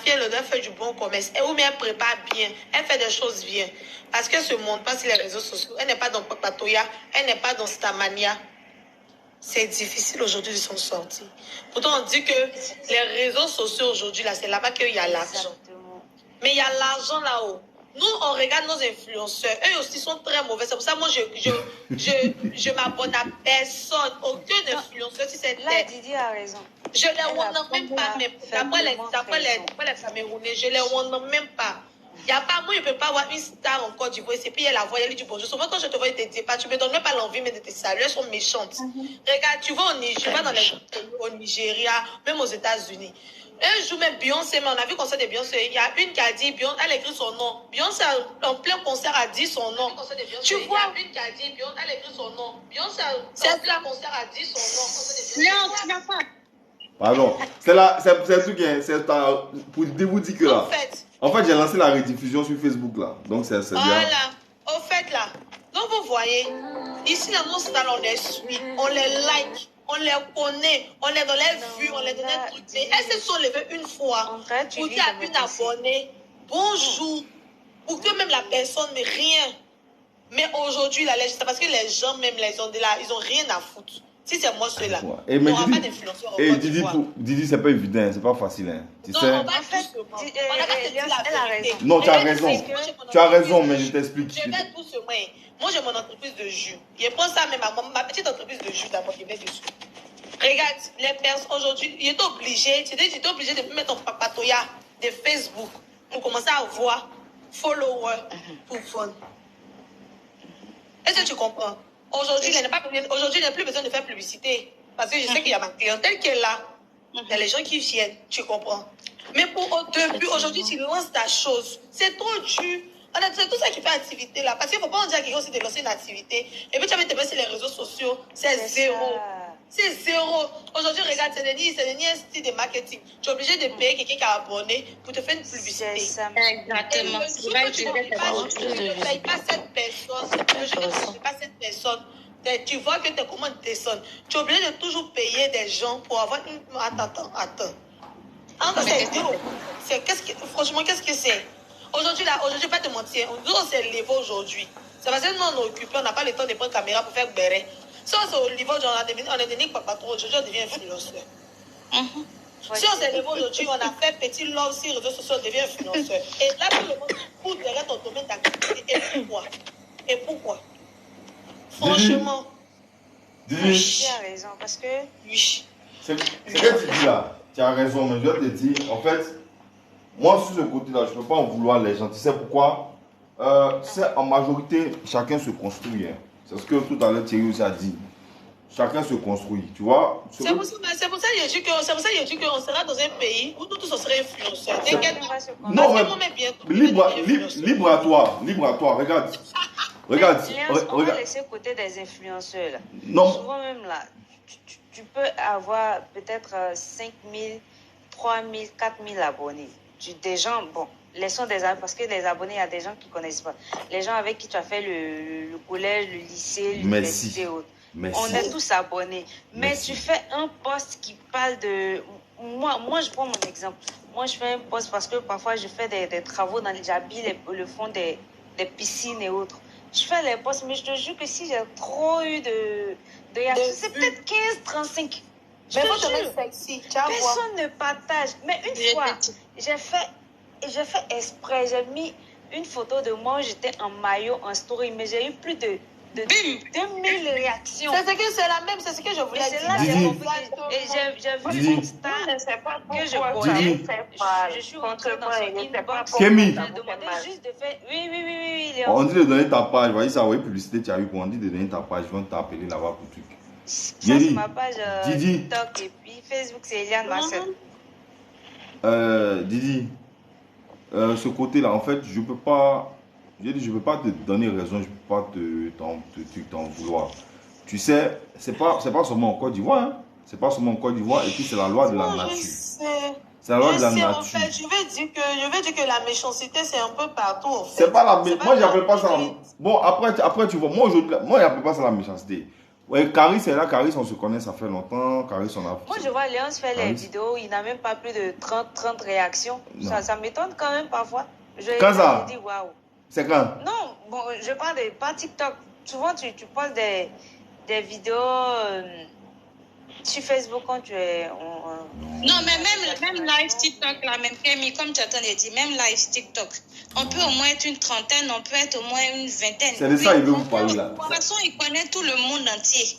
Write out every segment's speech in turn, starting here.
elle doit faire du bon commerce. Et ou bien elle prépare bien. Elle fait des choses bien. Parce qu'elle se montre pas sur les réseaux sociaux. Elle n'est pas dans Papatoya. Elle n'est pas dans Stamania. C'est difficile aujourd'hui de s'en sortir. Pourtant, on dit que les réseaux sociaux aujourd'hui, là, c'est là-bas qu'il y a l'argent. Mais il y a l'argent là-haut. Nous, on regarde nos influenceurs. Eux aussi sont très mauvais. C'est pour ça que moi, je m'abonne à personne. Aucun influenceur, si c'est là, Didi a raison. Je les vois même pas. D'après les Camerounais, je les vois même pas. Il y a pas, moi, je ne peux pas avoir une star en Côte d'Ivoire. Et puis elle la voit, elle lui dit bonjour. Souvent, quand je te vois, elle te dit pas, tu ne me donnes même pas l'envie mais de te saluer. Elles sont méchantes. Regarde, tu vas au Nigeria, même aux États-Unis. Un jour, même Beyoncé, mais on a vu le concert de Beyoncé. Il y a une qui a dit, Beyoncé, elle a écrit son nom. Beyoncé, en plein concert, a dit son nom. Tu vois, il y a une qui a dit, Beyoncé, elle a écrit son nom. Beyoncé, en plein concert, a dit son nom. Non, tu n'as pas. Pardon. C'est le truc, hein, pour vous dire que là. En fait, j'ai lancé la rediffusion sur Facebook là. Donc c'est bien. Voilà. Au fait là. Donc vous voyez, ici dans nos stars, on les suit, on les like, on les connaît, on est dans les vues, on les donne un truc. Elles se sont levées une fois pour dire à une abonnée bonjour, pour que même la personne ne rien. Mais aujourd'hui, là, c'est parce que les gens même ils ont rien à foutre. Si c'est moi ceux-là, il n'y aura pas d'influenceur. Didi, c'est pas évident, c'est pas facile. Hein. Tu sais? On va elle a raison. Non, tu as raison. Tu as raison, mais je t'explique. Je vais doucement. Moi, j'ai mon entreprise de jus. Je prends ça même à ma petite entreprise de jus d'abord, je vais dessus. Regarde, les personnes aujourd'hui, tu es obligé de mettre ton papatoya de Facebook pour commencer à avoir followers pour fun. Est-ce que tu comprends? Aujourd'hui, il n'y a plus besoin de faire publicité. Parce que je sais qu'il y a ma clientèle qui est là. Il y a les gens qui viennent, tu comprends. Mais au début, aujourd'hui, tu lances ta chose. C'est trop dur. C'est tout ça qui fait activité là. Parce qu'il ne faut pas en dire à quelqu'un aussi de lancer une activité. Et puis tu vas te mettre sur les réseaux sociaux. C'est zéro. C'est zéro. Aujourd'hui, regarde, c'est un style de marketing. Tu es obligé de payer quelqu'un qui a abonné pour te faire une publicité. Exactement. Tu ne payes pas cette personne. Tu vois que tes commandes descendent. Tu es obligé de toujours payer des gens pour avoir une... Attends. Franchement, qu'est-ce que c'est? Aujourd'hui, je ne vais pas te mentir. Nous, on s'est levé aujourd'hui. C'est parce que nous, on est occupés. On n'a pas le temps de prendre caméra pour faire béret. Si on s'est levé aujourd'hui, on est devenu papa trop. Aujourd'hui, on devient influenceur. Si on s'est levé aujourd'hui, on a fait petit love sur les réseaux sociaux, on devient influenceur. Et là, tout le monde court derrière ton domaine d'activité. Et pourquoi? Franchement. Didi. Tu as raison, parce que... Oui. C'est que tu dis là, tu as raison, mais je dois te dire, en fait, moi, sur ce côté-là, je ne peux pas en vouloir les gens. Tu sais pourquoi? En majorité, chacun se construit. Hein. C'est ce que tout à l'heure Thierry aussi a dit. Chacun se construit, tu vois. C'est pour ça que j'ai dit qu'on sera dans un pays où nous tous on serait influenceurs. Non, mais libre à toi, regarde. Regarde. On va laisser côté des influenceurs là. Non. Souvent même là, tu peux avoir peut-être 5 000, 3 000, 4 000 abonnés. Des gens, bon, laissons des abonnés, parce que les abonnés, il y a des gens qui ne connaissent pas. Les gens avec qui tu as fait le collège, le lycée, l'université et autres. Merci. On est tous abonnés. Mais Merci. tu fais un post qui parle de... Moi, je prends mon exemple. Moi, je fais un post parce que parfois, je fais des travaux dans j'habille le fond des piscines et autres. Je fais les posts, mais je te jure que si j'ai trop eu c'est peut-être 15, 35. Je te jure, personne ne partage. Mais une fois, j'ai fait exprès. J'ai mis une photo de moi où j'étais en maillot, en story, mais j'ai eu plus de 2000 réactions. C'est ce que je voulais dire. C'est là que j'ai compris. Et j'ai vu une star que je connais. Je suis rentrée dans son inbox. Kémy. J'ai demandé juste de faire oui. On dit de donner ta page. Voyez ça, oui, publicité, tu as eu pour on dit de donner ta page. Ils vont t'appeler là-bas pour truc. Ça, c'est ma page TikTok et puis Facebook, c'est Eliane Marcel. Didi, ce côté-là, en fait, je peux pas te donner raison, je peux pas t'en vouloir. Tu sais, c'est pas seulement en Côte d'Ivoire, hein. C'est pas seulement en Côte d'Ivoire, et puis c'est la loi de la nature. C'est la loi de la nature. En fait, je vais dire que la méchanceté, c'est un peu partout, en fait. C'est pas la méchanceté. Moi, j'appelle pas ça. Bon, après, tu vois, moi, j'appelle pas ça la méchanceté. Ouais, Caris est là. Caris, on se connaît, ça fait longtemps. Caris, on a... Moi, je vois Léonce faire les Caris. vidéos, il n'a même pas plus de 30 réactions. Non. Ça m'étonne quand même parfois. Quand ça? Je dis waouh. C'est quand? Non, bon, je parle de pas TikTok. Souvent, tu poses des vidéos sur Facebook quand tu es... Non, mais même live TikTok, là, même Kémy, comme tu attends de dire, même live TikTok, on peut au moins être une trentaine, on peut être au moins une vingtaine. C'est de ça il veut vous parler là. De toute façon, il connaît tout le monde entier.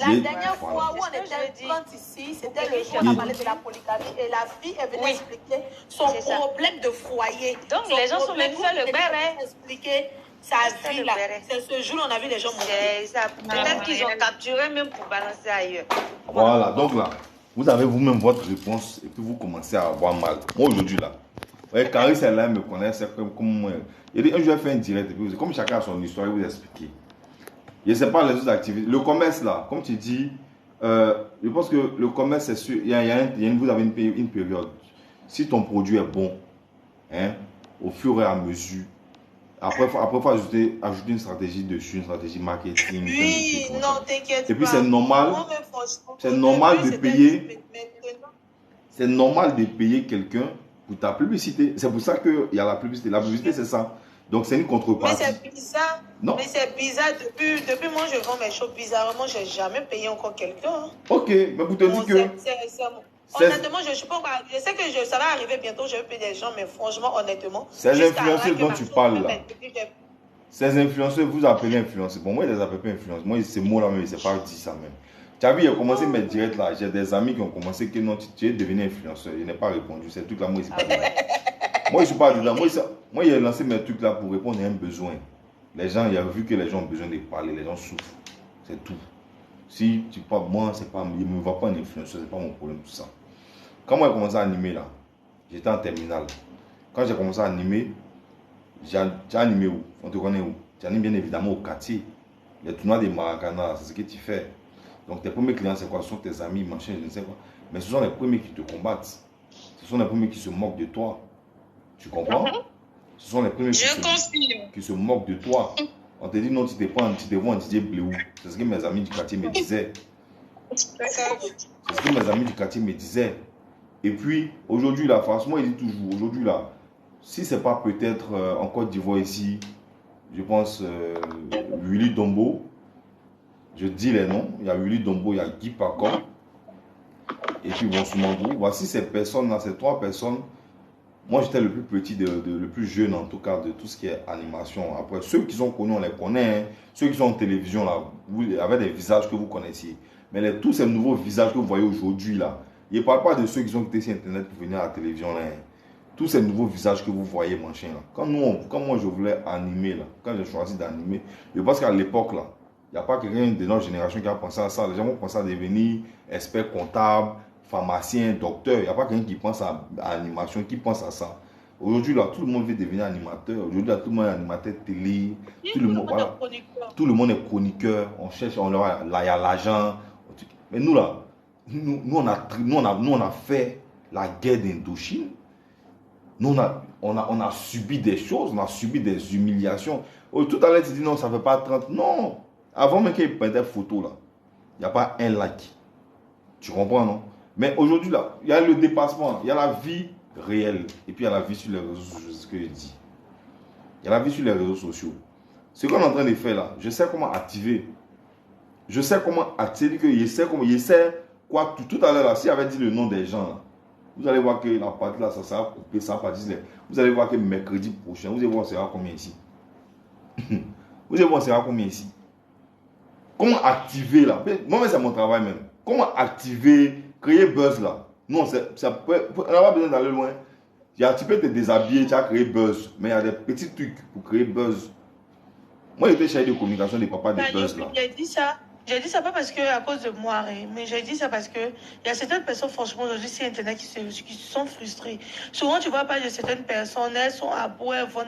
La dernière fois où on était 30 ici, c'était le jour où on a parlé de la polygamie et la fille, elle venait expliquer son problème de foyer. Donc, les gens sont venus faire le béret. Expliquer sa vie là. C'est ce jour on a vu les gens monter. Peut-être qu'ils ont capturé même pour balancer ailleurs. Voilà, donc là, vous avez vous-même votre réponse et puis vous commencez à avoir mal. Moi aujourd'hui là, ouais, Caris est là, elle me connaît, c'est comme moi. Il dit, un jour, je vais faire un direct, et puis, comme chacun a son histoire, il vous expliquer. Je ne sais pas les autres activités. Le commerce là, comme tu dis, je pense que le commerce, c'est sûr, vous avez une période. Si ton produit est bon, hein, au fur et à mesure, après, il faut ajouter une stratégie dessus, une stratégie marketing. Oui, non, t'inquiète pas. Et puis c'est normal, de payer. C'est normal de payer quelqu'un pour ta publicité. C'est pour ça qu'il y a la publicité. La publicité, c'est ça. Donc c'est une contrepartie. Mais c'est bizarre. Non. Mais c'est bizarre. Depuis moi, je vends mes choses bizarrement. Je n'ai jamais payé encore quelqu'un. Hein. Ok, mais vous te dites que... Honnêtement, je sais que ça va arriver bientôt, je vais payer des gens, mais franchement, honnêtement. Ces influenceurs dont tu parles là. Ces influenceurs, vous appelez influenceurs. Bon, moi, je les appelle pas influenceurs. Moi, ces mots-là, mais c'est pas dit ça même. Tu as vu, il a commencé mes directs là. J'ai des amis qui ont commencé que non, tu es devenu influenceur. Il n'a pas répondu. C'est tout là, moi, c'est pas dedans. Moi, je suis pas dedans. Moi, il a lancé mes trucs là pour répondre à un besoin. Les gens, il a vu que les gens ont besoin de parler. Les gens souffrent. C'est tout. Si tu parles, moi, c'est pas, il ne me voit pas un influenceur, c'est pas mon problème, tout ça. Quand moi j'ai commencé à animer là, j'étais en terminale. Quand j'ai commencé à animer, j'ai animé où? On te connaît où? J'anime bien évidemment au quartier. Les tournois des Maracana, c'est ce que tu fais. Donc tes premiers clients, c'est quoi? Ce sont tes amis, machin, je ne sais quoi. Mais ce sont les premiers qui te combattent. Ce sont les premiers qui se moquent de toi. Tu comprends? Ce sont les premiers qui se moquent de toi. On te dit non, tu te vois en DJ Bléou. C'est ce que mes amis du quartier me disaient. C'est ce que mes amis du quartier me disaient. Et puis, aujourd'hui, là, franchement, il dit toujours, aujourd'hui, là, si ce n'est pas peut-être en Côte d'Ivoire ici, je pense Willy Dombo, je dis les noms, il y a Willy Dombo, il y a Guy Pacom, et puis Bonsoumangou. Voici ces personnes-là, ces trois personnes. Moi, j'étais le plus petit, le plus jeune en tout cas, de tout ce qui est animation. Après, ceux qui sont connus, on les connaît. Hein. Ceux qui sont en télévision, là, avec des visages que vous connaissiez. Mais tous ces nouveaux visages que vous voyez aujourd'hui, là, il ne parle pas de ceux qui ont quitté sur Internet pour venir à la télévision. Là, hein. Tous ces nouveaux visages que vous voyez, machin, là. Quand moi, je voulais animer, là, quand j'ai choisi d'animer, je pense qu'à l'époque, là, il n'y a pas quelqu'un de notre génération qui a pensé à ça. Les gens vont penser à devenir expert comptable, pharmacien, docteur. Il n'y a pas quelqu'un qui pense à l'animation, qui pense à ça. Aujourd'hui, là, tout le monde veut devenir animateur. Aujourd'hui, là, tout le monde est animateur télé. Tout le monde, voilà. Tout le monde est chroniqueur. On cherche, il y a l'agent. Mais nous, là, nous, on a fait la guerre d'Indochine. Nous, on a subi des choses, on a subi des humiliations. Oh, tout à l'heure, tu dis non, ça ne fait pas 30. Non. Avant même qu'il prenne des photos, là, il n'y a pas un like. Tu comprends, non? Mais aujourd'hui, là, il y a le dépassement, il y a la vie réelle. Et puis, il y a la vie sur les réseaux sociaux, c'est ce que je dis. Il y a la vie sur les réseaux sociaux. Ce qu'on est en train de faire, là, je sais comment activer. Je sais comment activer, je sais quoi, tout à l'heure, là, si avait dit le nom des gens, là, vous allez voir que la partie, là, ça va couper, ça va partir. Vous allez voir que mercredi prochain, vous allez voir, ça sera combien ici? Vous allez voir, ça sera combien ici? Comment activer, là? Moi, c'est mon travail même. Comment activer, créer buzz là? Non, on n'a pas besoin d'aller loin. Tu peux te déshabiller, tu as créé buzz. Mais il y a des petits trucs pour créer buzz. Moi, j'étais chargé de communication des papas de buzz là. J'ai dit ça pas parce que à cause de moi, mais j'ai dit ça parce que il y a certaines personnes, franchement, aujourd'hui, sur Internet, qui sont frustrées. Souvent, tu vois pas de certaines personnes, elles sont à bout, elles vont.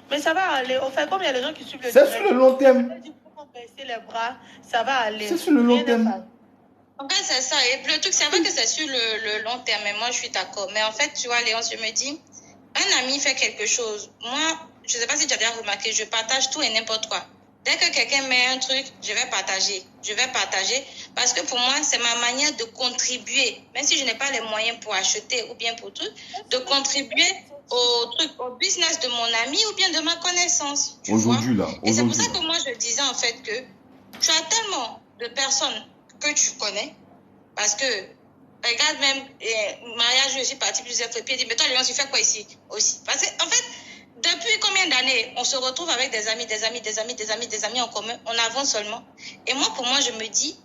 Mais ça va aller. Au fait, comme il y a des gens qui suivent le c'est sur le long terme. Baisser les bras, ça va aller. C'est sur le long terme. En fait, c'est ça. Et le truc, c'est vrai que c'est sur le long terme. Mais moi, je suis d'accord. Mais en fait, tu vois, Léon, je me dis, un ami fait quelque chose. Moi, je ne sais pas si tu as bien remarqué, je partage tout et n'importe quoi. Dès que quelqu'un met un truc, je vais partager. Je vais partager parce que pour moi, c'est ma manière de contribuer. Même si je n'ai pas les moyens pour acheter ou bien pour tout, de contribuer au truc, au business de mon ami ou bien de ma connaissance. Aujourd'hui, là. Et c'est pour ça que moi, je disais en fait que tu as tellement de personnes que tu connais parce que, regarde même, mariage, je suis partie plusieurs fois, puis dit, mais toi, Léon, tu fais quoi ici aussi? Parce que, en fait, depuis combien d'années on se retrouve avec des amis en commun, on avance seulement. Et moi, pour moi, je me dis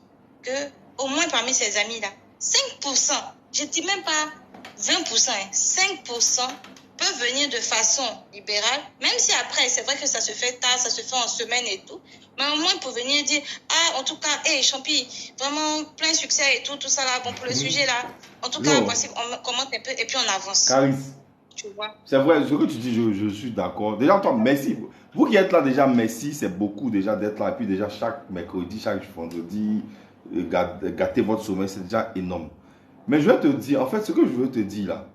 que au moins parmi ces amis-là, 5%, je ne dis même pas 20%, 5% peuvent venir de façon libérale, même si après, c'est vrai que ça se fait tard, ça se fait en semaine et tout, mais au moins pour venir dire, ah, en tout cas, hey, Champi, vraiment plein succès et tout ça là, bon, pour le sujet là, en tout cas, voici, on commente un peu et puis on avance. Caris, c'est vrai, ce que tu dis, je suis d'accord. Déjà, toi, merci. Vous qui êtes là déjà, merci, c'est beaucoup déjà d'être là. Et puis déjà, chaque mercredi, chaque vendredi, gâter votre sommeil, c'est déjà énorme. Mais je vais te dire, en fait, ce que je veux te dire là,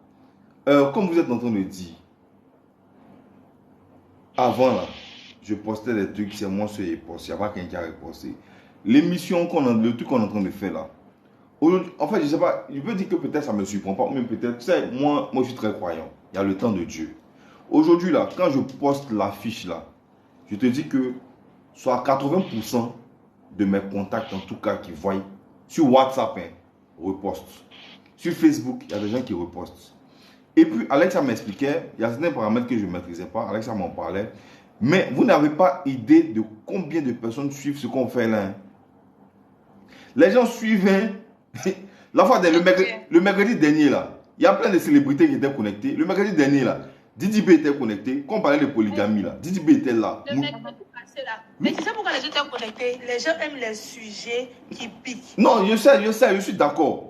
comme vous êtes en train de dire, avant là, je postais des trucs, c'est moi qui ai posté, il n'y a pas quelqu'un qui a reposté. L'émission, le truc qu'on est en train de faire là, en fait, je sais pas, je peux dire que peut-être ça ne me surprend pas, mais peut-être, tu sais, moi je suis très croyant, il y a le temps de Dieu. Aujourd'hui là, quand je poste l'affiche là, je te dis que soit 80% de mes contacts, en tout cas, qui voient, sur WhatsApp, hein, repostent. Sur Facebook, il y a des gens qui repostent. Et puis, Alexa m'expliquait, il y a certains paramètres que je ne maîtrisais pas, Alexa m'en parlait, mais vous n'avez pas idée de combien de personnes suivent ce qu'on fait là. Hein. Les gens suivent, hein. La fois le mercredi dernier là, il y a plein de célébrités qui étaient connectées. Le mercredi dernier là, Didi B était connecté. Quand on parlait de polygamie là, Didi B était là. Le mercredi passé là. Mais tu sais pourquoi les gens étaient connectés? Les gens aiment les sujets qui piquent. Non, je sais, je suis d'accord.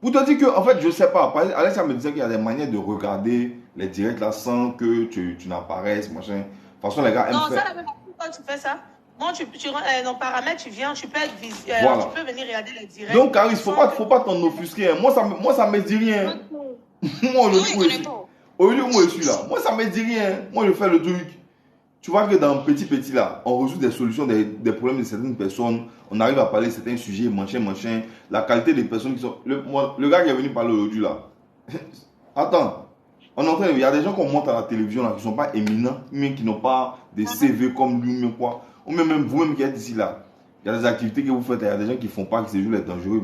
Pour te dire que, en fait, je sais pas. Alexa me disait qu'il y a des manières de regarder les directs là sans que tu n'apparaisses, machin. De toute façon, les gars aiment non, faire. ça, la même chose, quand tu fais ça, bon, dans paramètres, tu viens, tu peux être voilà. Tu peux venir regarder les directs. Donc, Caris, faut pas t'en offusquer. Hein. Moi, ça me dit rien. Moi, je suis là. Moi, ça me dit rien. Moi, je fais le truc. Tu vois que dans petit là, on résout des solutions des problèmes de certaines personnes. On arrive à parler de certains sujets, machin. La qualité des personnes qui sont. Le gars qui est venu parler aujourd'hui là. Attends. Il y a des gens qu'on monte à la télévision là, qui ne sont pas éminents, mais qui n'ont pas des CV comme lui, mais quoi. Ou même vous-même qui êtes ici là. Il y a des activités que vous faites, il y a des gens qui ne font pas, qui se jouent les dangereux,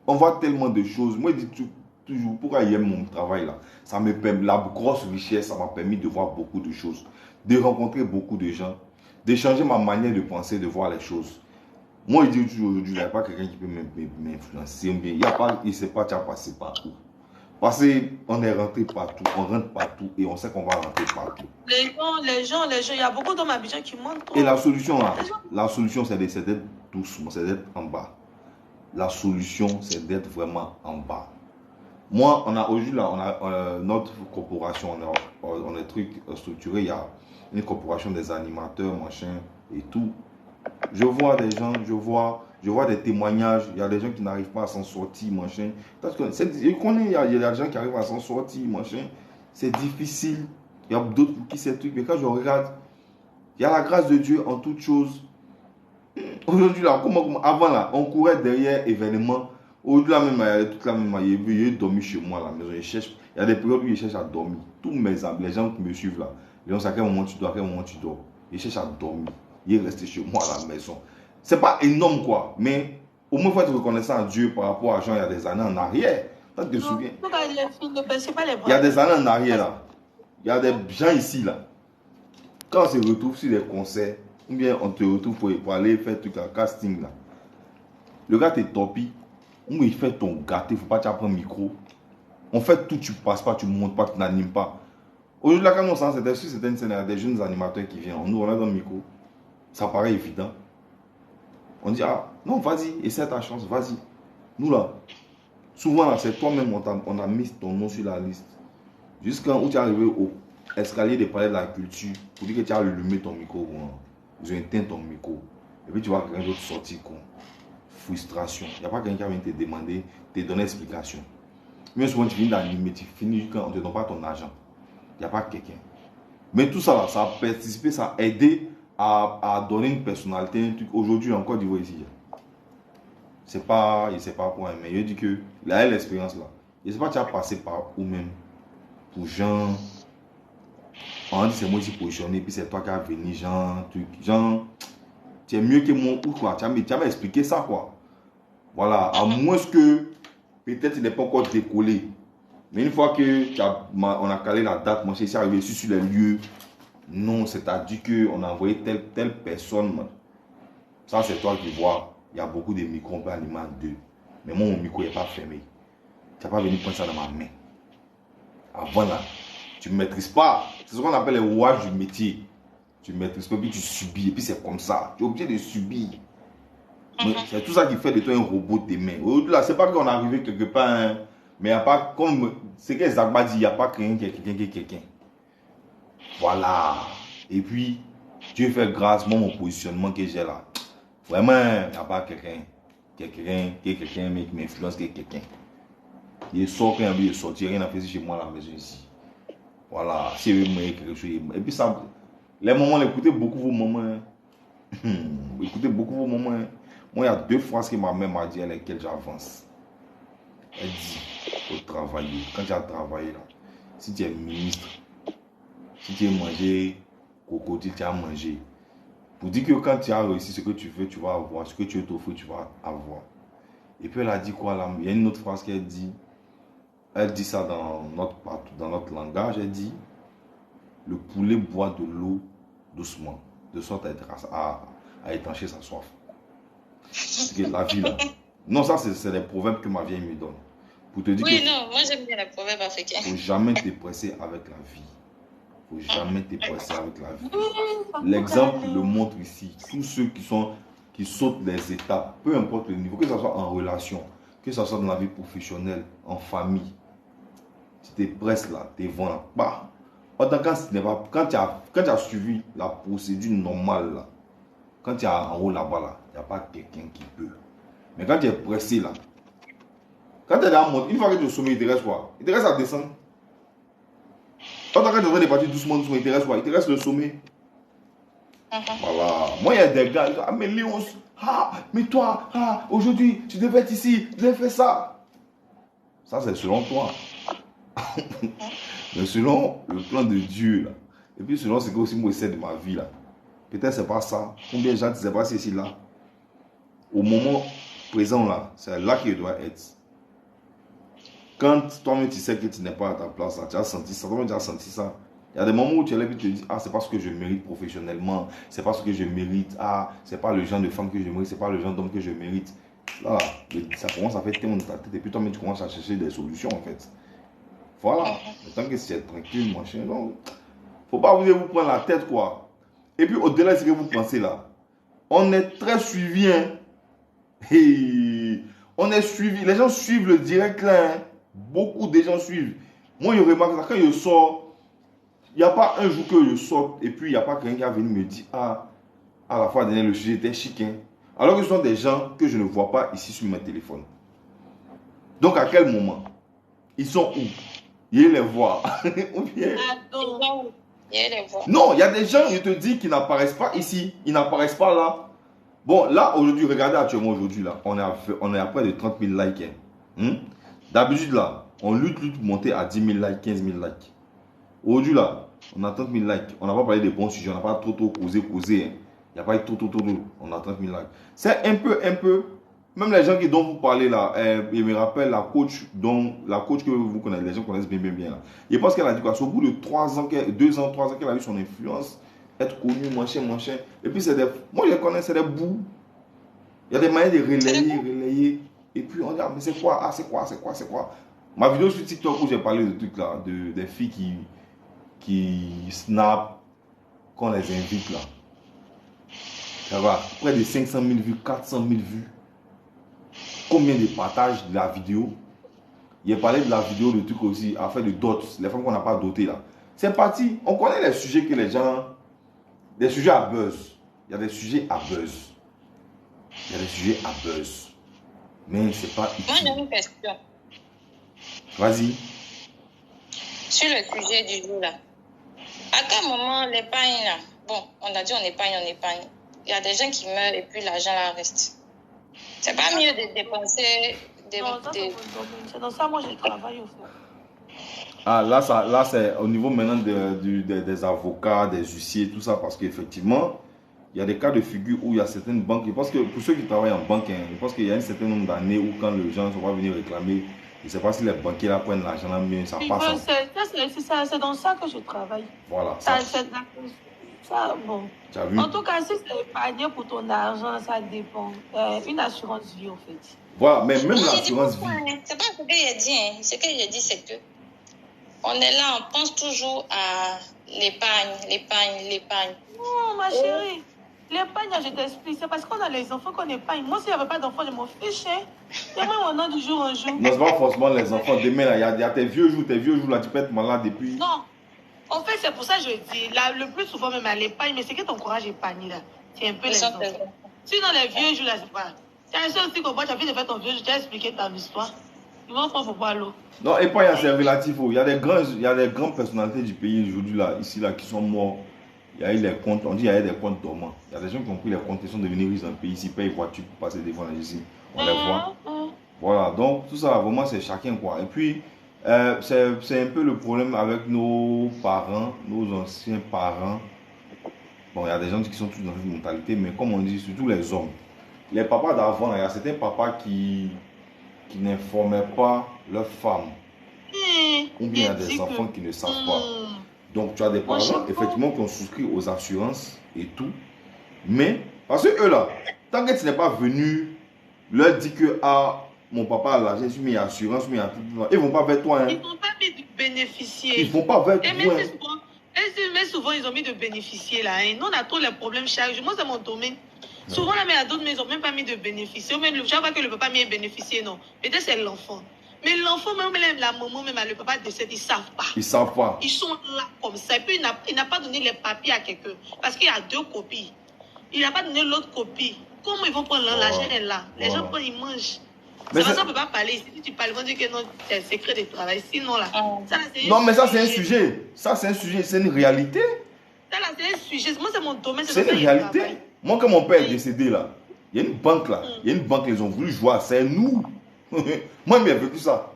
on voit tellement de choses. Moi, je dis toujours, pourquoi j'aime mon travail là. Ça me permet, la grosse richesse, ça m'a permis de voir beaucoup de choses, de rencontrer beaucoup de gens, de changer ma manière de penser, de voir les choses. Moi, je dis toujours aujourd'hui, il n'y a pas quelqu'un qui peut m'influencer. Il n'y a pas, il ne sait pas, tu as passé partout. Parce qu'on est rentré partout, on rentre partout et on sait qu'on va rentrer partout. Les gens, il y a beaucoup d'hommes habitués qui montent. Et la solution là, c'est d'être doucement, c'est d'être en bas. La solution, c'est d'être vraiment en bas. Moi, aujourd'hui là, on a notre corporation, on est truc structuré, il y a une corporation des animateurs, machin et tout. Je vois des gens, je vois des témoignages, il y a des gens qui n'arrivent pas à s'en sortir, machin. Parce que je connais, il y a des gens qui arrivent à s'en sortir, machin. C'est difficile. Il y a d'autres pour qui c'est truc, mais quand je regarde, il y a la grâce de Dieu en toutes choses. Aujourd'hui, là, avant, là, on courait derrière événements. Aujourd'hui, là, même, il y a toute la même, il a dormi chez moi à la maison. Il y a des périodes où je cherche à dormir. Tous mes amis, les gens qui me suivent là, ils disent à quel moment tu dors, à quel moment tu dors. Ils cherchent à dormir. Il est resté chez moi à la maison. C'est pas énorme quoi, mais au moins il faut être reconnaissant à Dieu par rapport à Jean il y a des années en arrière. Tu te souviens? Il y a des années en arrière là. Il y a des gens ici là. Quand on se retrouve sur des concerts, ou bien on te retrouve pour aller faire tout un casting là. Le gars te torpille, ou il fait ton gâté, il ne faut pas t'apprendre un micro. On fait tout, tu passes pas, tu ne montes pas, tu n'animes pas. Aujourd'hui là, quand on s'en c'était sur certaines scènes, il y a des jeunes animateurs qui viennent, nous on a dans le micro. Ça paraît évident. On dit, ah, non, vas-y, essaie ta chance, vas-y. Nous là, souvent là, c'est toi-même, on a mis ton nom sur la liste. Jusqu'à où tu es arrivé au escalier des palais de la culture, pour dire que tu as allumé ton micro, ils ont éteint ton micro. Et puis tu vois quelqu'un d'autre sortir, frustration. Il n'y a pas quelqu'un qui vient te demander, te donner explication. Mais souvent tu viens d'animer, tu finis quand on ne te donne pas ton argent. Il n'y a pas quelqu'un. Mais tout ça là, ça a participé, ça a aidé à donner une personnalité, un truc. Aujourd'hui, encore du ici. C'est pas, il sait pas quoi, mais il dit que il a l'expérience là. Je sais pas, tu as passé par où même pour gens. On dit c'est moi qui suis positionné, puis c'est toi qui as venu, genre, truc. Genre, tu es mieux que moi ou quoi. Tu as expliqué ça quoi. Voilà, à moins que peut-être il n'est pas encore décollé. Mais une fois que on a calé la date, moi je suis arrivé sur les lieux. Non, c'est-à-dire qu'on a envoyé telle personne. Ça, c'est toi qui vois. Il y a beaucoup de micros, on peut animer en deux. Mais moi, mon micro n'est pas fermé. Tu n'as pas venu prendre ça dans ma main. Avant là, tu ne maîtrises pas. C'est ce qu'on appelle les rouages du métier. Tu ne maîtrises pas, puis tu subis. Et puis c'est comme ça. Tu es obligé de subir. C'est tout ça qui fait de toi un robot de tes mains. Aujourd'hui, là, c'est pas qu'on est arrivé quelque part, hein, mais il n'y a pas, comme ce que Zagba dit, il n'y a pas quelqu'un qui est quelqu'un. Voilà. Et puis, Dieu fait grâce, moi, mon positionnement que j'ai là. Vraiment, il n'y a pas quelqu'un mais qui m'influence, quelqu'un. Il sort quand il a envie de sortir, rien à faire chez moi à la maison ici. Voilà. Si vous voulez quelque chose. Et puis, ça, les moments, écoutez beaucoup vos moments. Écoutez beaucoup vos moments. Moi, il y a 2 phrases que ma mère m'a dit, à lesquelles j'avance. Elle dit, il faut travailler. Quand tu as travaillé là, si tu es ministre, si tu as mangé crocodile, tu as mangé. Pour dire que quand tu as réussi ce que tu veux, tu vas avoir. Ce que tu veux t'offrir, tu vas avoir. Et puis elle a dit quoi là? Il y a une autre phrase qu'elle dit. Elle dit ça dans notre langage. Elle dit, le poulet boit de l'eau doucement, de sorte à étancher sa soif. La vie là. Non, ça c'est les proverbes que ma vieille me donne. Pour te dire oui, non, moi j'aime bien les proverbes africains. Il ne faut jamais te presser avec la vie. Il ne faut jamais te presser avec la vie. L'exemple le montre ici. Tous ceux qui sautent les étapes, peu importe le niveau, que ce soit en relation, que ce soit dans la vie professionnelle, en famille, tu te presses là, tu es vent là, bah. Quand tu as suivi la procédure normale là, quand tu es en haut là-bas là, il n'y a pas quelqu'un qui peut. Mais quand tu es pressé là, quand tu es dans le monde, une fois que tu es au sommet, il te reste quoi? Il te reste à descendre. Quand tu es en train de partir doucement, il te reste quoi? Il te reste le sommet. Voilà. Moi, il y a des gars, ah, mais Léon, mais toi, aujourd'hui, tu devais être ici, tu devais faire ça. Ça, c'est selon toi. Mais selon le plan de Dieu, là. Et puis selon ce que aussi moi essaie de ma vie, là. Peut-être c'est pas ça. Combien de gens ne savent pas c'est ici, là. Au moment présent, là, c'est là qu'il doit être. Quand toi-même tu sais que tu n'es pas à ta place, là, tu as senti ça, toi-même tu as senti ça. Il y a des moments où tu es là et tu te dis, c'est pas ce que je mérite professionnellement, c'est pas ce que je mérite, c'est pas le genre de femme que je mérite, c'est pas le genre d'homme que je mérite. Là, ça commence à faire tellement de ta tête et puis toi-même tu commences à chercher des solutions en fait. Voilà, tant que c'est tranquille, machin, donc, faut pas vous prendre la tête quoi. Et puis au-delà de ce que vous pensez là, on est très suivi, hein. Et on est suivi, les gens suivent le direct là, hein. Beaucoup de gens suivent. Moi je remarque ça, quand je sors, il n'y a pas un jour que je sorte et puis il n'y a pas quelqu'un qui a venu me dire, à la fois dernière le sujet était chic, hein. Alors que ce sont des gens que je ne vois pas ici sur mon téléphone. Donc à quel moment? Ils sont où? Il les voit. Ou bien... Non, il y a des gens, je te dis, qui n'apparaissent pas ici. Ils n'apparaissent pas là. Bon, là, aujourd'hui, regardez actuellement aujourd'hui, là. On est à près de 30 000 likes. Hein. D'habitude, là, on lutte pour monter à 10 000 likes, 15 000 likes. Aujourd'hui, là, on a 30 000 likes. On n'a pas parlé des bons sujets. On n'a pas trop causé. Hein. Il n'y a pas eu trop. On a 30 000 likes. C'est un peu. Même les gens dont vous parlez là, je me rappelle la coach que vous connaissez, les gens connaissent bien là. Je pense qu'elle a dit quoi? C'est au bout de 3 ans, 2 ans, 3 ans qu'elle a eu son influence, être connue, machin. Et puis moi je connais, c'est des bouts. Il y a des manières de relayer. Et puis on dit, mais c'est quoi? C'est quoi? Ma vidéo sur TikTok où j'ai parlé de trucs là, des filles qui snap quand on les invite là. Ça va, près de 500 000 vues, 400 000 vues. Combien de partages de la vidéo? Il a parlé de la vidéo, de trucs aussi, afin de dots, les femmes qu'on n'a pas dotées là. C'est parti. On connaît les sujets que les gens. Des sujets à buzz. Il y a des sujets à buzz. Mais c'est pas utile. Moi j'ai une question. Vas-y. Sur le sujet du jour là. À quel moment l'épargne là, bon, on a dit on épargne. Il y a des gens qui meurent et puis l'argent là reste. C'est pas mieux de dépenser Non, ça, c'est dans ça, moi, je travaille au fait. Ah, là c'est au niveau maintenant des avocats, des huissiers, tout ça, parce qu'effectivement, il y a des cas de figure où il y a certaines banques, je pense que pour ceux qui travaillent en banque, hein, je pense qu'il y a un certain nombre d'années où quand les gens vont venir réclamer, je ne sais pas si les banquiers là prennent l'argent là, mais ça passe. C'est dans ça que je travaille. Voilà. Ça, bon. Tu as vu? En tout cas, si c'est épargné pour ton argent, ça dépend. Une assurance vie, en fait. Voilà, mais même l'assurance vie. C'est pas ce que j'ai dit. Hein. Ce que j'ai dit, c'est que on est là, on pense toujours à l'épargne. Non, ma chérie. L'épargne, je t'explique. C'est parce qu'on a les enfants qu'on épargne. Moi, s'il n'y avait pas d'enfants, je m'en fichais. Et moi, on a du jour en jour. Non, c'est pas forcément les enfants. Demain, là, il y a tes vieux jours là, tu peux être malade et puis. Non. En fait, c'est pour ça que je dis, là, le plus souvent même à l'épargne, mais c'est que ton courage épargne là. C'est un peu les enfants. Sinon, les vieux jours là, c'est pas. C'est un seul aussi que moi, tu as envie de faire ton vieux jour, tu as expliqué ta histoire. Ils vont prendre pour boire l'eau. Non, épargne, c'est relatif. Il y a des grandes personnalités du pays aujourd'hui, là, ici, là, qui sont morts. Il y a eu les comptes, on dit qu'il y a eu des comptes dormants. Il y a des gens qui ont pris les comptes et sont devenus riches dans le pays. Ici, payent voiture pour passer devant ici. On les voit. Voilà, donc tout ça, vraiment, c'est chacun quoi. Et puis, c'est un peu le problème avec nos parents, nos anciens parents. Bon, il y a des gens qui sont tous dans cette mentalité, mais comme on dit, surtout les hommes. Les papas d'avant, il y a certains papas qui n'informaient pas leurs femmes. Ou bien il y a des enfants qui ne savent pas. Donc, tu as des parents, effectivement, qui ont souscrit aux assurances et tout. Mais, parce que eux là, tant que tu n'es pas venu leur dire que, ah, mon papa a l'argent, je suis mis à assurance, ils ne vont pas vers toi. Hein. Ils n'ont pas mis de bénéficier. Ils ne vont pas vers toi. Mais souvent, ils ont mis de bénéficier là. Hein. Nous, on a trop les problèmes chaque jour. Moi, c'est mon domaine. Souvent, là, mais à d'autres, mais ils n'ont même pas mis de bénéficier. Ou même, je ne vois que le papa a bénéficier, non. Peut-être c'est l'enfant. Mais l'enfant, même la maman, même le papa décède, ils ne savent pas. Ils ne savent pas. Ils sont là comme ça. Et puis, il n'a pas donné les papiers à quelqu'un. Parce qu'il y a 2 copies. Il n'a pas donné l'autre copie. Comment ils vont prendre l'argent là? Les gens, quand ils mangent. C'est pour ça qu'on ne peut pas parler. Si tu parles, ils vont dire que non, c'est un secret de travail. Sinon, là. Non, mais ça, c'est un sujet. Ça, c'est un sujet. C'est une réalité. Ça, là, c'est un sujet. Moi, c'est mon domaine. C'est une réalité. Moi, quand mon père est décédé, là, il y a une banque, là. Il y a une banque, ils ont voulu jouer. C'est nous. Moi, j'ai vécu ça.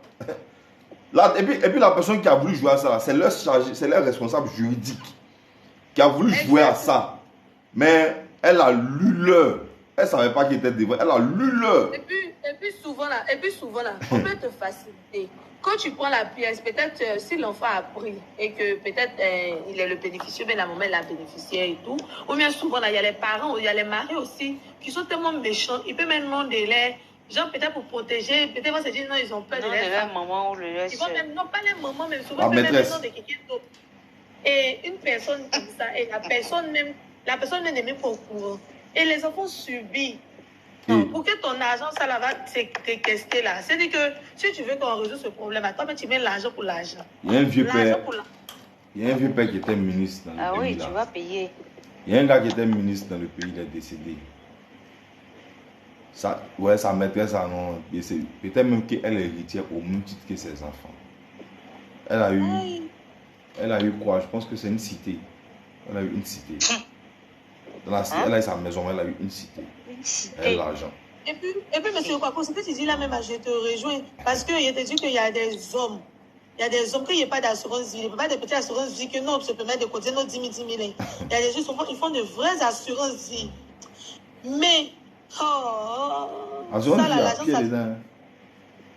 Là, et puis la personne qui a voulu jouer à ça, c'est leur chargé, c'est leur responsable juridique qui a voulu jouer à ça. Mais elle a lu l'heure. Elle ne savait pas qu'il était devant. Elle a lu l'heure. Et puis souvent là, on peut te faciliter. Quand tu prends la pièce, peut-être si l'enfant a pris et que peut-être il est le bénéficiaire, mais la maman elle a bénéficié et tout. Ou bien souvent là, il y a les parents, il y a les maris aussi qui sont tellement méchants. Ils peuvent même non délai. Genre peut-être pour protéger, peut-être vont se dire non, ils ont peur de leur maman ou le ils vont même, non pas les mamans, mais souvent même le nom de quelqu'un d'autre. Et une personne comme ça, et la personne même n'est même pas au courant. Et les enfants subissent. Pour que ton argent, ça là, va te tester là. C'est-à-dire que si tu veux qu'on résout ce problème, à toi, tu mets l'argent pour l'argent. Il y a un vieux père qui était ministre dans le pays. Ah oui, là. tu vas payer. Il y a un gars qui était ministre dans le pays, il est décédé. Sa maîtresse a non. Peut-être même qu'elle est héritière au même titre que ses enfants. Elle a eu quoi? Je pense que c'est une cité. Elle a eu une cité. Elle a eu sa maison, elle a eu une cité. Elle a l'argent. Et puis, monsieur Kwako, ce que tu dis là même, je te rejoins. Parce que je te dis qu'il y a des hommes. Il y a des hommes, qu'il n'y a pas d'assurance vie. Il n'y a pas de petites assurances vie que non, on se permet de cotiser nos 10 000. Il y a des gens, ils font de vraies assurances vie. Mais,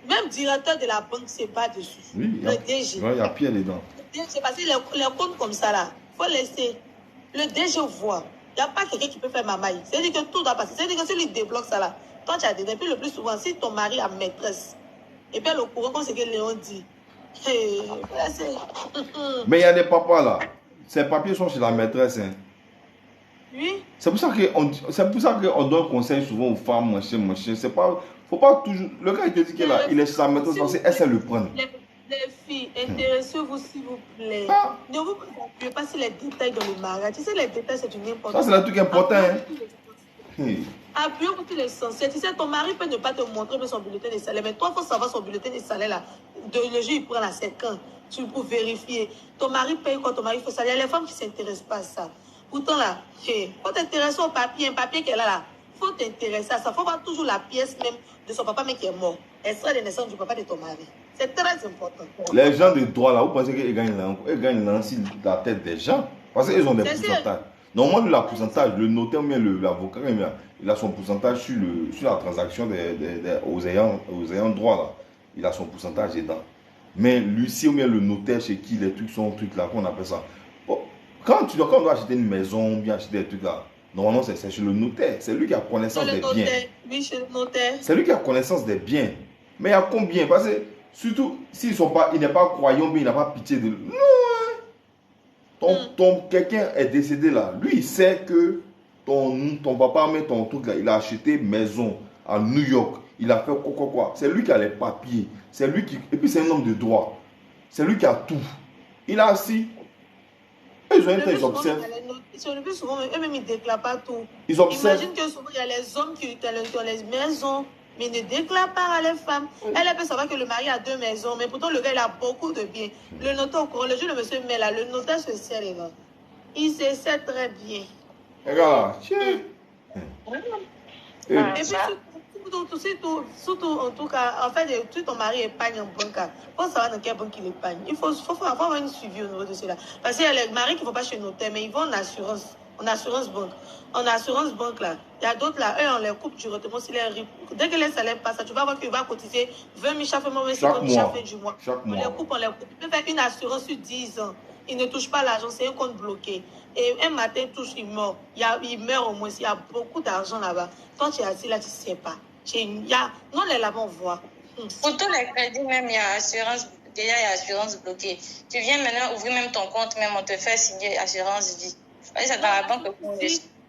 même directeur de la banque, c'est pas dessus. Oui, il y a pire dedans. C'est parce que les comptes comme ça là, il faut laisser. Le DG voit. Il n'y a pas quelqu'un qui peut faire mamaille. C'est-à-dire que tout doit passer. C'est-à-dire que si il débloque ça là, toi tu as des. Et puis le plus souvent, si ton mari a maîtresse, et puis le courant, comme c'est que Léon dit. Mais il y a des papas là. Ces papiers sont chez la maîtresse. Hein. Oui. C'est pour ça qu'on donne conseil souvent aux femmes, machin. C'est pas. Faut pas toujours. Le gars il te dit qu'il est chez sa maîtresse parce qu'elle sait le prendre. Les filles, intéressez-vous s'il vous plaît. Ne vous préoccupez pas sur les détails dans le mariage. Tu sais, les détails, c'est une importance. Ça, c'est le truc important. Appuyez pour tout l'essentiel. Tu sais, ton mari peut ne pas te montrer son bulletin de salaire, mais toi, il faut savoir son bulletin de salaire là. Le jour, il prend la 5 ans. Tu peux vérifier. Ton mari paye quoi? Ton mari fait ça. Il y a les femmes qui ne s'intéressent pas à ça. Pourtant, là, il faut t'intéresser au papier. Un papier qu'elle a là. Il faut t'intéresser à ça. Il faut voir toujours la pièce même de son papa, mais qui est mort. Extrait de naissance du papa de ton mari. C'est très important. Les gens de droit, là, vous pensez qu'ils gagnent là, ils gagnent là sur la tête des gens? Parce qu'ils ont des pourcentages. Normalement, le pourcentage, le notaire ou bien l'avocat, il a son pourcentage sur la transaction aux ayants droit, là. Il a son pourcentage dedans. Mais l'huissier ou bien le notaire chez qui les trucs sont trucs là, qu'on appelle ça. Bon, quand on doit acheter une maison ou bien acheter des trucs là, normalement, c'est chez le notaire. C'est lui qui a connaissance des biens. Oui, chez le notaire. C'est lui qui a connaissance des biens. Mais il y a combien? Parce que, surtout, s'ils sont pas, il n'est pas croyant, mais il n'a pas pitié de lui. Non, quelqu'un est décédé là. Lui, il sait que ton papa, mais ton truc là, il a acheté maison à New York. Il a fait quoi. C'est lui qui a les papiers. C'est lui qui. Et puis, c'est un homme de droit. C'est lui qui a tout. Il a assis. Ils ont ils observent. Le plus souvent, eux-mêmes, ils ne déclarent pas tout. Ils observent. Imagine que souvent, il y a les hommes qui ont les maisons, mais ils ne déclarent pas à les femmes. Elle peut savoir que le mari a 2 maisons, mais pourtant, le gars, il a beaucoup de biens. Le notaire au courant, le jour où le monsieur met là, le notaire se sert les gars. Il se sait très bien. Regarde, tiens. Et puis, surtout, en tout cas, en fait, tout ton mari épargne en banque. Il faut savoir dans quelle banque il épargne. Il faut avoir une suivi au niveau de cela. Parce qu'il y a les maris qui ne vont pas chez le notaire, mais ils vont en assurance banque. En assurance banque, là, il y a d'autres là, eux, on les coupe directement si les RIP. Dès que les salaires passent, tu vas voir qu'il va cotiser 20 000 chaque mois, 50 000 chaque fin du mois. On les coupe. Il peut faire une assurance sur 10 ans. Il ne touche pas l'argent, c'est un compte bloqué. Et un matin, il meurt. Il meurt au moins. Il y a beaucoup d'argent là-bas. Quand tu es assis là, tu ne sais pas. Non, les là on voit. Pour tous les crédits, même, il y a assurance. Déjà, il y a assurance bloquée. Tu viens maintenant ouvrir même ton compte, même on te fait signer assurance vie. C'est dans la banque.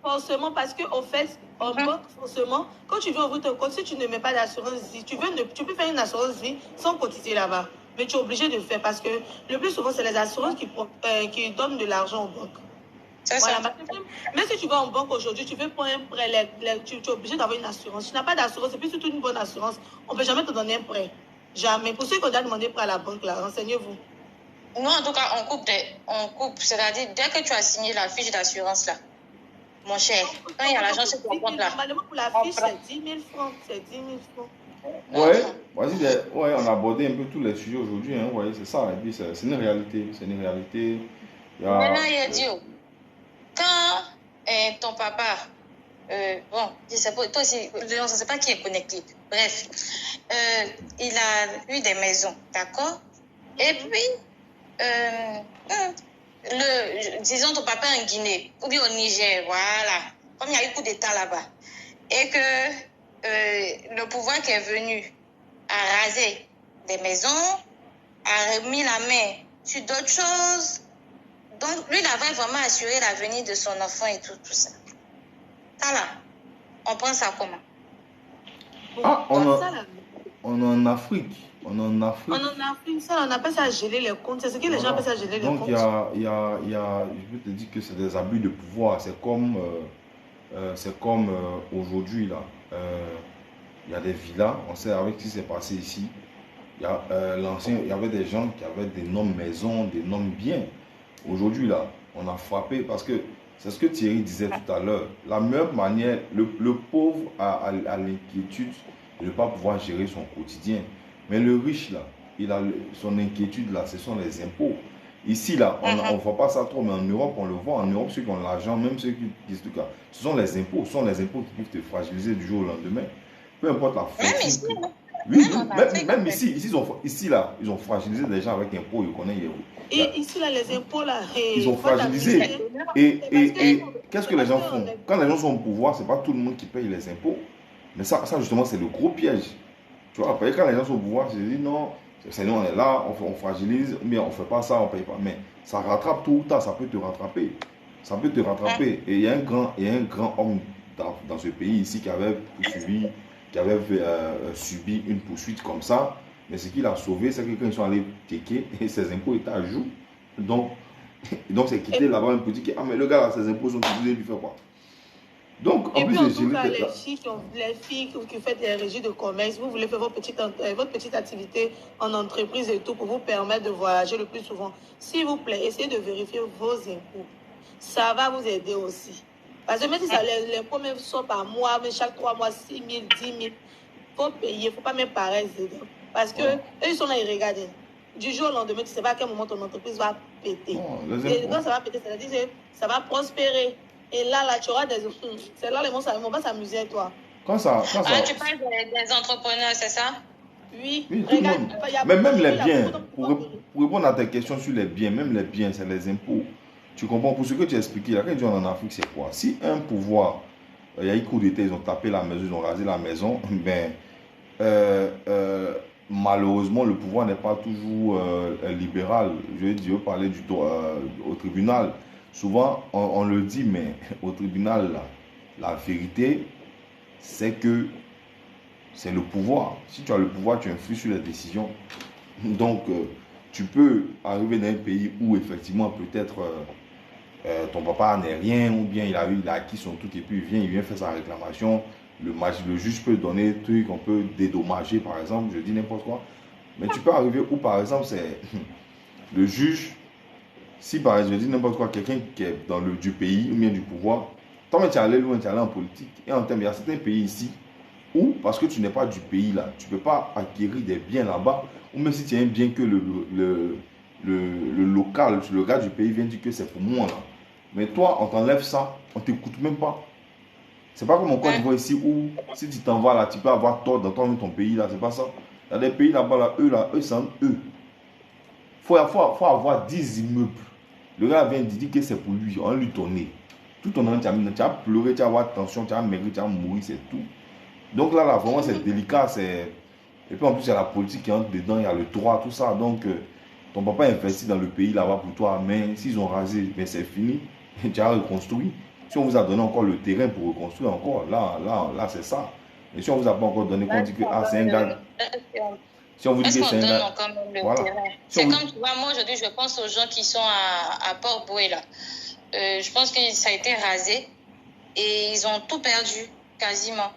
Forcément, parce qu'en fait, en banque, forcément, quand tu veux ouvrir ton compte, si tu ne mets pas d'assurance vie, tu peux faire une assurance vie sans cotiser là-bas. Mais tu es obligé de le faire parce que le plus souvent, c'est les assurances qui donnent de l'argent aux banques. Voilà, même si tu vas en banque aujourd'hui, tu veux prendre un prêt, tu es obligé d'avoir une assurance. Si tu n'as pas d'assurance, et puis surtout une bonne assurance, on ne peut jamais te donner un prêt. Jamais. Pour ceux qui ont déjà demandé prêt à la banque, là, renseignez-vous. Nous, en tout cas, on coupe. C'est-à-dire, dès que tu as signé la fiche d'assurance, là, mon cher, quand il y a l'argent sur ton compte, là. Normalement, pour la fiche, c'est 10 000 francs. C'est 10 000 francs. Ouais, on a abordé un peu tous les sujets aujourd'hui. Hein, ouais, c'est ça. Et puis, c'est une réalité. C'est une réalité. Maintenant, il a dit, quand ton papa, bon, je sais pas, toi aussi, je ne sais pas qui est connecté. Bref, il a eu des maisons, d'accord? Et puis, disons ton papa en Guinée, ou bien au Niger, voilà. Comme il y a eu coup d'État là-bas. Et que le pouvoir qui est venu a rasé des maisons, a mis la main sur d'autres choses. Donc, lui, il avait vraiment assuré l'avenir de son enfant et tout ça. Ça là, on prend ça comment? On est en Afrique. Ça, on appelle ça geler les comptes. C'est ce que les gens appellent ça geler les comptes. Donc, je peux te dire que c'est des abus de pouvoir. C'est comme aujourd'hui, là. Il y a des villas, on sait avec ce qui s'est passé ici. Il y avait des gens qui avaient d'énormes maisons, d'énormes biens. Aujourd'hui, là, on a frappé parce que c'est ce que Thierry disait tout à l'heure. La meilleure manière, le pauvre a l'inquiétude de ne pas pouvoir gérer son quotidien. Mais le riche, là, son inquiétude, là, ce sont les impôts. Ici, là, on ne voit pas ça trop, mais en Europe, on le voit. En Europe, ceux qui ont l'argent, même ceux qui disent tout cas, ce sont les impôts. Ce sont les impôts qui peuvent te fragiliser du jour au lendemain. Peu importe la fortune. Même ici, là, ils ont fragilisé des gens avec impôts, ils connaissent. Et ici, là, les impôts, là, ils ont fragilisé. Et qu'est-ce que les gens font? Quand les gens sont au pouvoir, ce n'est pas tout le monde qui paye les impôts. Mais ça justement, c'est le gros piège. Tu vois, après, quand les gens sont au pouvoir, ils se disent non, c'est nous, on est là, on fragilise, mais on ne fait pas ça, on ne paye pas. Mais ça rattrape tout ou tard, ça peut te rattraper. Ça peut te rattraper. Et il y a un grand homme dans ce pays ici qui avait subi une poursuite comme ça. Mais ce qu'il a sauvé, c'est que quand ils sont allés checker, ses impôts étaient à jour. Donc c'est quitté là-bas un petit qui ah mais le gars là, ses impôts sont utilisés, il lui fait quoi? Donc en plus, en tout cas, les filles qui font des régies de commerce, vous voulez faire votre petite activité en entreprise et tout pour vous permettre de voyager le plus souvent. S'il vous plaît, essayez de vérifier vos impôts. ça va vous aider aussi. Parce que même si ça, les premiers sont par mois, mais chaque 3 mois, 6 000, 10 000, il faut payer, il ne faut pas même pareil. Parce que eux, ils sont là, ils regardent. Du jour au lendemain, tu ne sais pas à quel moment ton entreprise va péter. Et quand ça va péter, c'est-à-dire que ça va prospérer. Et là, tu auras des... C'est là, les gens vont s'amuser avec toi. Ah, tu parles des entrepreneurs, c'est ça? Oui, tout le monde. Mais même les biens, pour répondre à tes questions sur les biens, même les biens, c'est les impôts. Tu comprends? Pour ce que tu as expliqué, la question en Afrique, c'est quoi? Si un pouvoir, il y a eu coup d'État, ils ont tapé la maison, ils ont rasé la maison, ben, malheureusement, le pouvoir n'est pas toujours libéral. Je veux parler au tribunal. Souvent, on le dit, mais au tribunal, la vérité, c'est que c'est le pouvoir. Si tu as le pouvoir, tu influes sur les décisions. Donc, tu peux arriver dans un pays où, effectivement, peut-être ton papa n'est rien, ou bien il a acquis son truc, et puis il vient faire sa réclamation. Le juge peut donner des trucs, on peut dédommager, par exemple, je dis n'importe quoi. Mais tu peux arriver où, par exemple, c'est le juge, si par exemple, je dis n'importe quoi, quelqu'un qui est du pays ou bien du pouvoir, toi, tu es allé loin, tu es allé en politique, et en termes, il y a certains pays ici où, parce que tu n'es pas du pays là, tu ne peux pas acquérir des biens là-bas, ou même si tu as un bien que le local, le gars du pays vient dire que c'est pour moi là. Mais toi, on t'enlève ça, on ne t'écoute même pas. C'est pas comme en Côte d'Ivoire ici où si tu t'en vas là, tu peux avoir tort dans ton pays là, c'est pas ça. Il y a des pays là-bas là, eux, c'est eux. Il faut avoir 10 immeubles. Le gars vient dire que c'est pour lui, on lui donner. Tout ton nom, tu as pleuré, tu vas avoir tension, tu vas maigrir, tu vas mourir, c'est tout. Donc là, vraiment, c'est délicat. Et puis en plus, il y a la politique qui entre dedans, il y a le droit, tout ça. Donc, ton papa investit dans le pays là-bas pour toi, mais s'ils ont rasé, mais c'est fini, tu as reconstruit. Si on vous a donné encore le terrain pour reconstruire encore, là c'est ça. Et si on vous a pas encore donné, qu'on dit que c'est un gars. Si on vous dit que c'est un gars. Voilà. C'est comme tu vois, moi aujourd'hui, je pense aux gens qui sont à Port-Boué là. Je pense que ça a été rasé et ils ont tout perdu, quasiment.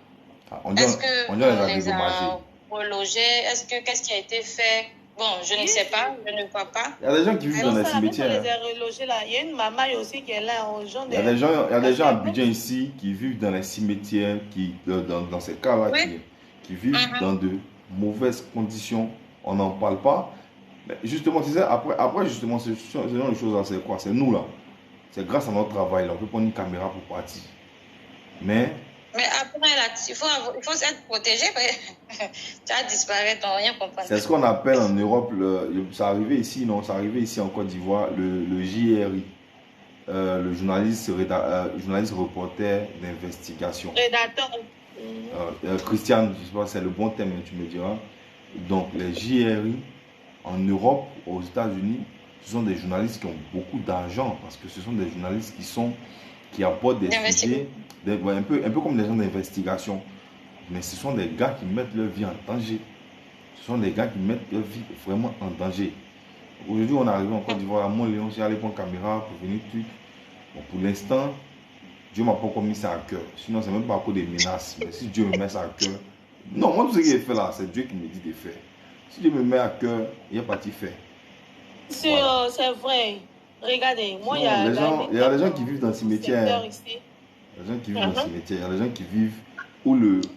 Est-ce qu'on les a relogés? Qu'est-ce qui a été fait? Bon, je ne sais pas, je ne vois pas. Il y a des gens qui vivent dans les cimetières. Il y a une maman aussi qui est là aux gens. Il y a des gens à Abidjan ici qui vivent dans les cimetières, dans ces cas-là, qui vivent dans de mauvaises conditions. On n'en parle pas. Mais justement, tu sais, après justement, ce genre de choses-là, c'est quoi? C'est nous là. C'est grâce à notre travail là. On peut prendre une caméra pour partir. Mais après, là, il faut être protégé. Tu vas disparaître, on rien comprendre. C'est ce qu'on appelle en Europe, ça arrivait ici, non? Ça arrivait ici en Côte d'Ivoire, le JRI, le journaliste reporter d'investigation. Rédacteur. Christiane, je sais pas, c'est le bon thème, tu me diras. Donc, les JRI en Europe, aux États-Unis, ce sont des journalistes qui ont beaucoup d'argent parce que ce sont des journalistes qui apportent des sujets. Un peu comme des gens d'investigation. Mais ce sont des gars qui mettent leur vie en danger. Ce sont des gars qui mettent leur vie vraiment en danger. Aujourd'hui, on est arrivé en Côte d'Ivoire à Mont-Léon, j'ai allé prendre caméra pour venir truc. Bon, pour l'instant, Dieu m'a pas mis ça à cœur. Sinon, c'est même pas à cause des menaces. Mais si Dieu me met ça à cœur. Non, moi, tout ce qu'il a fait là, c'est Dieu qui me dit de faire. Si Dieu me met à cœur, il n'y a pas de faire. Voilà. C'est vrai. Regardez, moi, il y a des gens qui vivent dans le cimetière. Il y a des gens qui vivent dans le cimetière, il y a des gens qui vivent où le train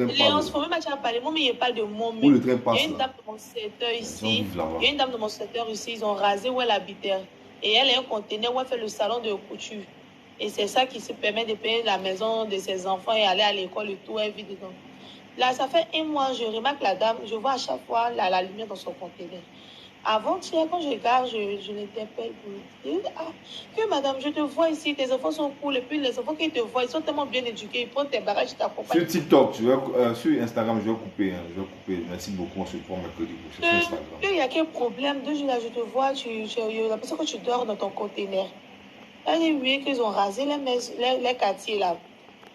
passe. Léon, il faut même pas parler. Moi, mais il n'y a pas de moi. Où le train passe. Il y a une dame de mon secteur ici. Il y a une dame de mon secteur ici. Ils ont rasé où elle habitait. Et elle a un conteneur où elle fait le salon de couture. Et c'est ça qui se permet de payer la maison de ses enfants et aller à l'école et tout. Elle vit dedans. Là, ça fait un mois, je remarque la dame. Je vois à chaque fois la lumière dans son conteneur. Avant-hier, quand je regarde, je l'interpelle pour dire que madame, je te vois ici, tes enfants sont cool, et puis les enfants qui te voient, ils sont tellement bien éduqués, ils prennent tes barrages, je t'accompagne. Sur TikTok, sur Instagram, je vais couper. Merci beaucoup, on se prend mercredi sur Instagram. Il y a quel problème? 2 jours là, je te vois, j'ai l'impression que tu dors dans ton conteneur. Elle dit oui, qu'ils ont rasé les quartiers là.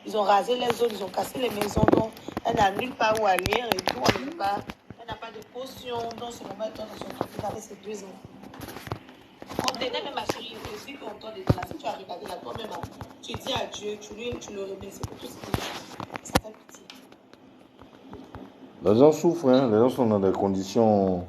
Ils ont rasé les zones, ils ont cassé les maisons, donc elle n'a nulle part où aller et tout, on ne peut pas. Elle n'a pas de caution dans ce moment, elle dans son conteneur avec ses 2 enfants. Conteneur, même ma chérie, aussi content d'être là. Si tu as regardé là, toi-même, tu dis à Dieu, tu le remercies pour tout ce qu'il fait. Ça fait pitié. Les gens souffrent, hein. Les gens sont dans des conditions